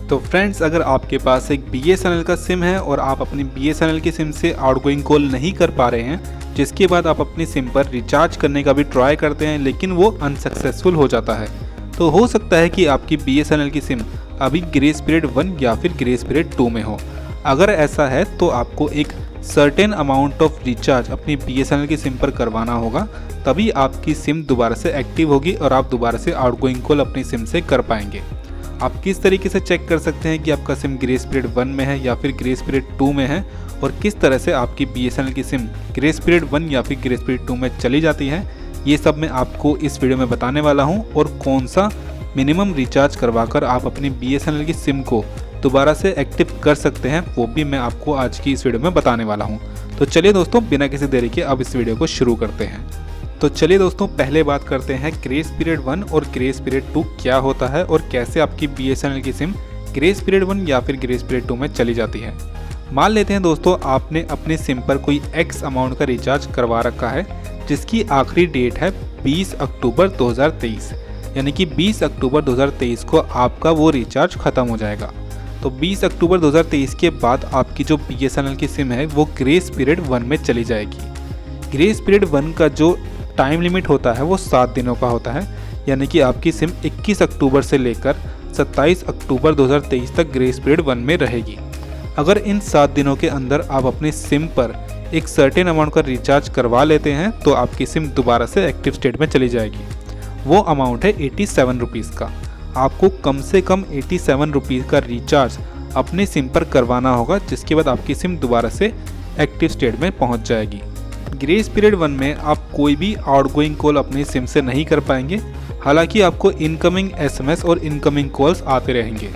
तो फ्रेंड्स, अगर आपके पास एक BSNL का सिम है और आप अपनी BSNL की सिम से आउटगोइंग कॉल नहीं कर पा रहे हैं, जिसके बाद आप अपनी सिम पर रिचार्ज करने का भी ट्राई करते हैं लेकिन वो अनसक्सेसफुल हो जाता है, तो हो सकता है कि आपकी BSNL की सिम अभी ग्रेस पीरियड 1 या फिर ग्रेस पीरियड 2 में हो। अगर ऐसा है तो आपको एक सर्टेन अमाउंट ऑफ रिचार्ज अपनी BSNL की सिम पर करवाना होगा, तभी आपकी सिम दोबारा से एक्टिव होगी और आप दोबारा से आउटगोइंग कॉल अपनी सिम से कर पाएंगे। आप किस तरीके से चेक कर सकते हैं कि आपका सिम ग्रेस पीरियड 1 में है या फिर ग्रेस पीरियड 2 में है, और किस तरह से आपकी BSNL की सिम ग्रेस पीरियड 1 या फिर ग्रेस पीरियड 2 में चली जाती है, ये सब मैं आपको इस वीडियो में बताने वाला हूं। और कौन सा मिनिमम रिचार्ज करवाकर आप अपनी BSNL की सिम को दोबारा से एक्टिव कर सकते हैं, वो भी मैं आपको आज की इस वीडियो में बताने वाला हूँ। तो चलिए दोस्तों, बिना किसी देरी के अब इस वीडियो को शुरू करते हैं। तो चलिए दोस्तों, पहले बात करते हैं ग्रेस पीरियड 1 और ग्रेस पीरियड 2 क्या होता है और कैसे आपकी BSNL की सिम ग्रेस पीरियड 1 या फिर ग्रेस पीरियड 2 में चली जाती है। मान लेते हैं दोस्तों, आपने अपने सिम पर कोई X अमाउंट का रिचार्ज करवा रखा है, जिसकी आखिरी डेट है 20 अक्टूबर 2023, यानी कि 20 अक्टूबर 2023 को आपका वो रिचार्ज ख़त्म हो जाएगा। तो 20 अक्टूबर 2023 के बाद आपकी जो BSNL की सिम है वो ग्रेस पीरियड 1 में चली जाएगी। ग्रेस पीरियड 1 का जो टाइम लिमिट होता है वो 7 दिनों का होता है, यानी कि आपकी सिम 21 अक्टूबर से लेकर 27 अक्टूबर 2023 तक ग्रेस पीरियड 1 में रहेगी। अगर इन 7 दिनों के अंदर आप अपनी सिम पर एक सर्टेन अमाउंट का रिचार्ज करवा लेते हैं तो आपकी सिम दोबारा से एक्टिव स्टेट में चली जाएगी। वो अमाउंट है 87 रुपीज़ का। आपको कम से कम 87 रुपीज़ का रिचार्ज अपनी सिम पर करवाना होगा, जिसके बाद आपकी सिम दोबारा से एक्टिव स्टेट में पहुंच जाएगी। ग्रेस पीरियड 1 में आप कोई भी आउटगोइंग कॉल अपनी सिम से नहीं कर पाएंगे, हालांकि आपको इनकमिंग SMS और इनकमिंग कॉल्स आते रहेंगे।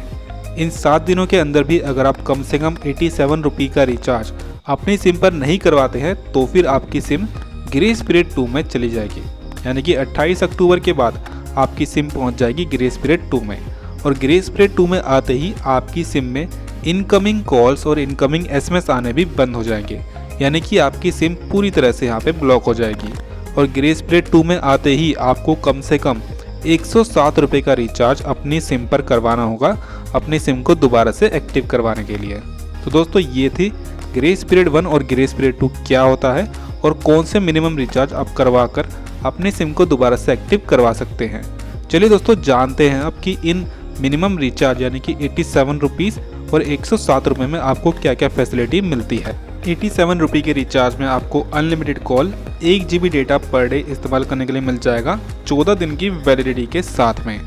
इन 7 दिनों के अंदर भी अगर आप कम से कम 87 रुपये का रिचार्ज अपनी सिम पर नहीं करवाते हैं तो फिर आपकी सिम ग्रेस पीरियड 2 में चली जाएगी, यानी कि 28 अक्टूबर के बाद आपकी सिम पहुंच जाएगी ग्रेस पीरियड 2 में। और ग्रेस पीरियड 2 में आते ही आपकी सिम में इनकमिंग कॉल्स और इनकमिंग SMS आने भी बंद हो जाएंगे, यानी कि आपकी सिम पूरी तरह से यहाँ पे ब्लॉक हो जाएगी। और ग्रेस पीरियड 2 में आते ही आपको कम से कम 107 रुपये का रिचार्ज अपनी सिम पर करवाना होगा, अपनी सिम को दोबारा से एक्टिव करवाने के लिए। तो दोस्तों, ये थी ग्रेस पीरियड 1 और ग्रेस पीरियड 2 क्या होता है और कौन से मिनिमम रिचार्ज आप करवा कर अपनी सिम को दोबारा से एक्टिव करवा सकते हैं। चलिए दोस्तों, जानते हैं अब कि इन मिनिमम रिचार्ज यानी कि 87 रुपीज़ और 107 रुपये में आपको क्या क्या फैसिलिटी मिलती है। 87 रुपये के रिचार्ज में आपको unlimited call, 1 GB data per day इस्तेमाल करने के लिए मिल जाएगा 14 दिन की वैलिडिटी के साथ में।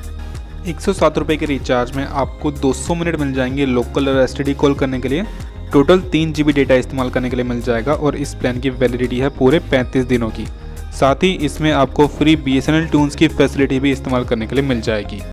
107 रुपये के रिचार्ज में आपको 200 मिनट मिल जाएंगे लोकल और STD कॉल करने के लिए। टोटल 3 GB डेटा इस्तेमाल करने के लिए मिल जाएगा और इस प्लान की वैलिडिटी है पूरे 35 दिनों की। साथ ही इसमें आपको फ्री BSNL ट्यून्स की फैसिलिटी भी इस्तेमाल करने के लिए मिल जाएगी।